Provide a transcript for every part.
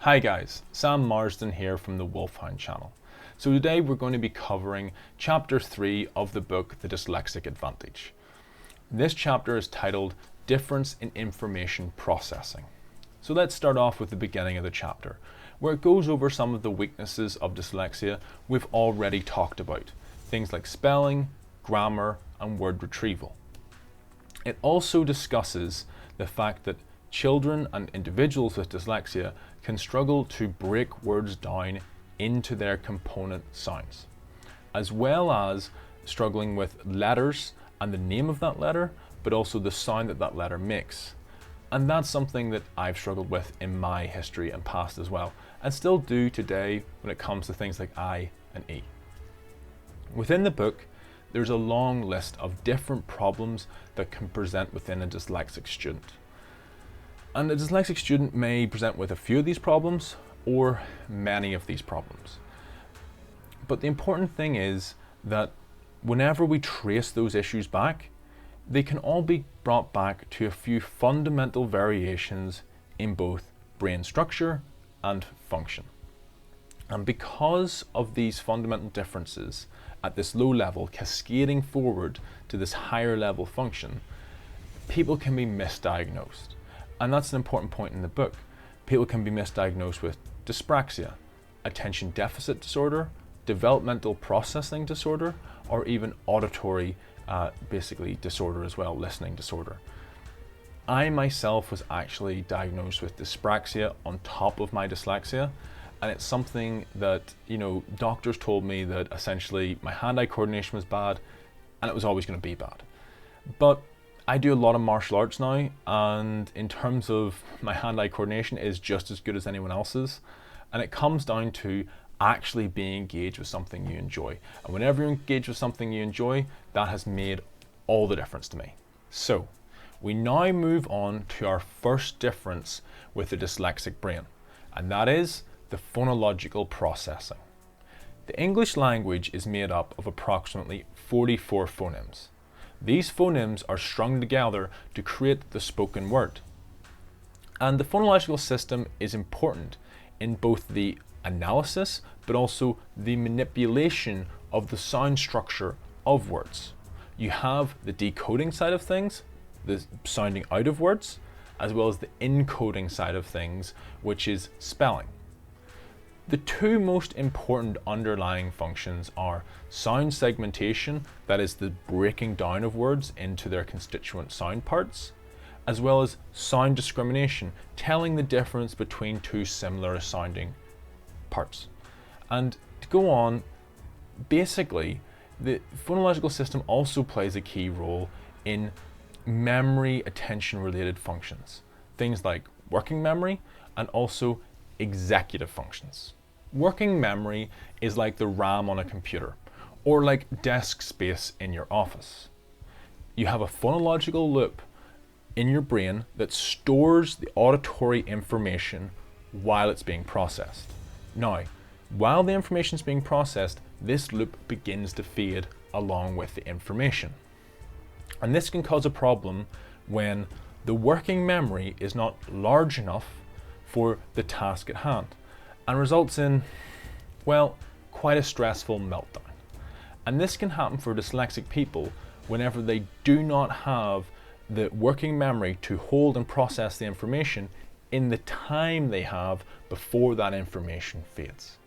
Hi guys, Sam Marsden here from the Wolfhound channel. So today we're going to be covering chapter 3 of the book The Dyslexic Advantage. This chapter is titled Difference in Information Processing. So let's start off with the beginning of the chapter, where it goes over some of the weaknesses of dyslexia we've already talked about, things like spelling, grammar, and word retrieval. It also discusses the fact that children and individuals with dyslexia can struggle to break words down into their component sounds, as well as struggling with letters and the name of that letter, but also the sound that that letter makes. And that's something that I've struggled with in my history and past as well, and still do today when it comes to things like I and E. Within the book, there's a long list of different problems that can present within a dyslexic student. And a dyslexic student may present with a few of these problems or many of these problems. But the important thing is that whenever we trace those issues back, they can all be brought back to a few fundamental variations in both brain structure and function. And because of these fundamental differences at this low level cascading forward to this higher level function, people can be misdiagnosed. And that's an important point in the book. People can be misdiagnosed with dyspraxia, attention deficit disorder, developmental processing disorder, or even auditory disorder as well, listening disorder. I myself was actually diagnosed with dyspraxia on top of my dyslexia, and it's something that, doctors told me that essentially my hand-eye coordination was bad and it was always going to be bad. But I do a lot of martial arts now, and in terms of my hand-eye coordination is just as good as anyone else's, and it comes down to actually being engaged with something you enjoy. And whenever you're engaged with something you enjoy, that has made all the difference to me. So we now move on to our first difference with the dyslexic brain, and that is the phonological processing. The English language is made up of approximately 44 phonemes. These phonemes are strung together to create the spoken word. And the phonological system is important in both the analysis but also the manipulation of the sound structure of words. You have the decoding side of things, the sounding out of words, as well as the encoding side of things, which is spelling. The two most important underlying functions are sound segmentation, that is the breaking down of words into their constituent sound parts, as well as sound discrimination, telling the difference between two similar sounding parts. And to go on, basically, the phonological system also plays a key role in memory attention related functions, things like working memory and also executive functions. Working memory is like the RAM on a computer, or like desk space in your office. You have a phonological loop in your brain that stores the auditory information while it's being processed. Now, while the information is being processed, this loop begins to fade along with the information. And this can cause a problem when the working memory is not large enough for the task at hand, and results in, quite a stressful meltdown. And this can happen for dyslexic people whenever they do not have the working memory to hold and process the information in the time they have before that information fades.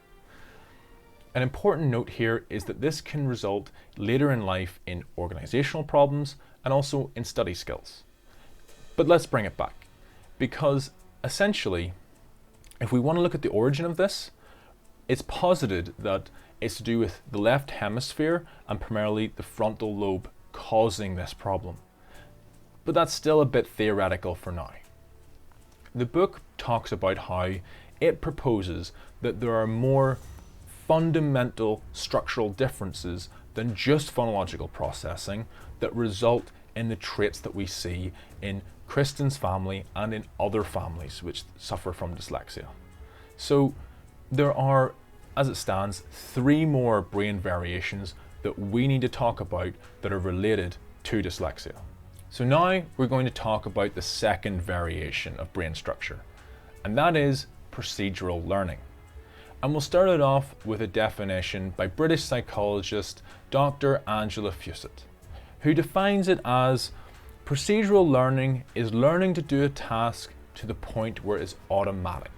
An important note here is that this can result later in life in organizational problems and also in study skills. But let's bring it back, because essentially, if we want to look at the origin of this, it's posited that it's to do with the left hemisphere and primarily the frontal lobe causing this problem. But that's still a bit theoretical for now. The book talks about how it proposes that there are more fundamental structural differences than just phonological processing that result in the traits that we see in Kristen's family and in other families which suffer from dyslexia. So there are, as it stands, 3 more brain variations that we need to talk about that are related to dyslexia. So now we're going to talk about the second variation of brain structure, and that is procedural learning. And we'll start it off with a definition by British psychologist Dr. Angela Fusset, who defines it as procedural learning is learning to do a task to the point where it's automatic.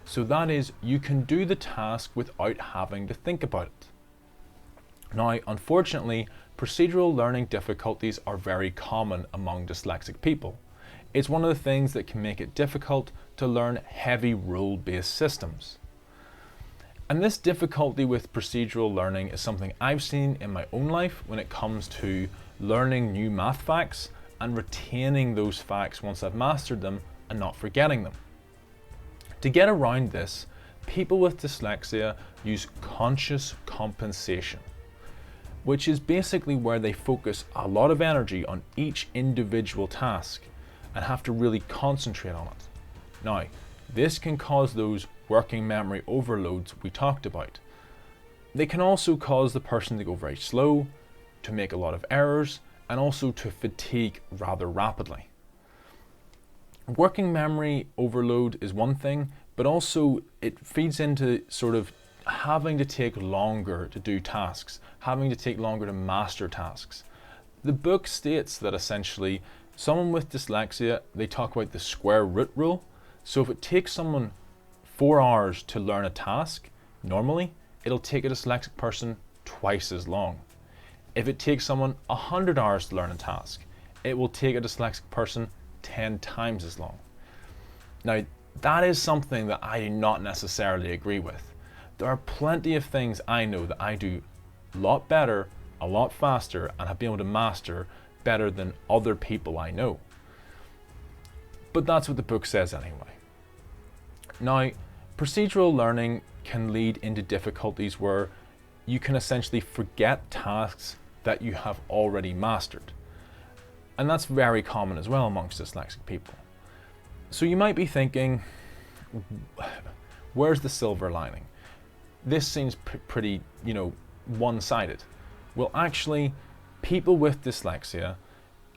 So that is, you can do the task without having to think about it. Now, unfortunately, procedural learning difficulties are very common among dyslexic people. It's one of the things that can make it difficult to learn heavy rule-based systems. And this difficulty with procedural learning is something I've seen in my own life when it comes to learning new math facts and retaining those facts once I've mastered them and not forgetting them. To get around this, people with dyslexia use conscious compensation, which is basically where they focus a lot of energy on each individual task and have to really concentrate on it. Now, this can cause those working memory overloads we talked about. They can also cause the person to go very slow, to make a lot of errors, and also to fatigue rather rapidly. Working memory overload is one thing, but also it feeds into sort of having to take longer to do tasks, having to take longer to master tasks. The book states that essentially someone with dyslexia, they talk about the square root rule. So if it takes someone 4 hours to learn a task, normally it'll take a dyslexic person twice as long. If it takes someone 100 hours to learn a task, it will take a dyslexic person 10 times as long. Now, that is something that I do not necessarily agree with. There are plenty of things I know that I do a lot better, a lot faster, and have been able to master better than other people I know. But that's what the book says anyway. Now, procedural learning can lead into difficulties where you can essentially forget tasks that you have already mastered. And that's very common as well amongst dyslexic people. So you might be thinking, where's the silver lining? This seems pretty, one-sided. Well, actually, people with dyslexia,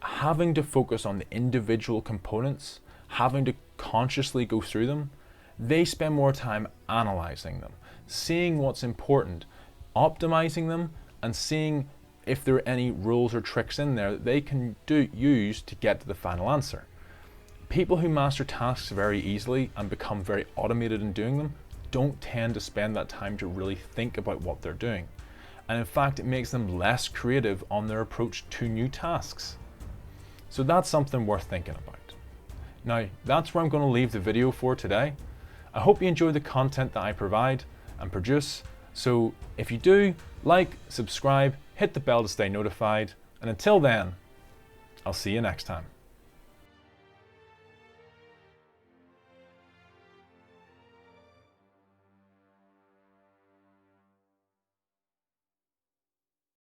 having to focus on the individual components, having to consciously go through them, they spend more time analyzing them, seeing what's important, optimizing them, and seeing if there are any rules or tricks in there that they can use to get to the final answer. People who master tasks very easily and become very automated in doing them don't tend to spend that time to really think about what they're doing. And in fact, it makes them less creative on their approach to new tasks. So that's something worth thinking about. Now, that's where I'm going to leave the video for today. I hope you enjoy the content that I provide and produce. So if you do, like, subscribe, hit the bell to stay notified, and until then, I'll see you next time.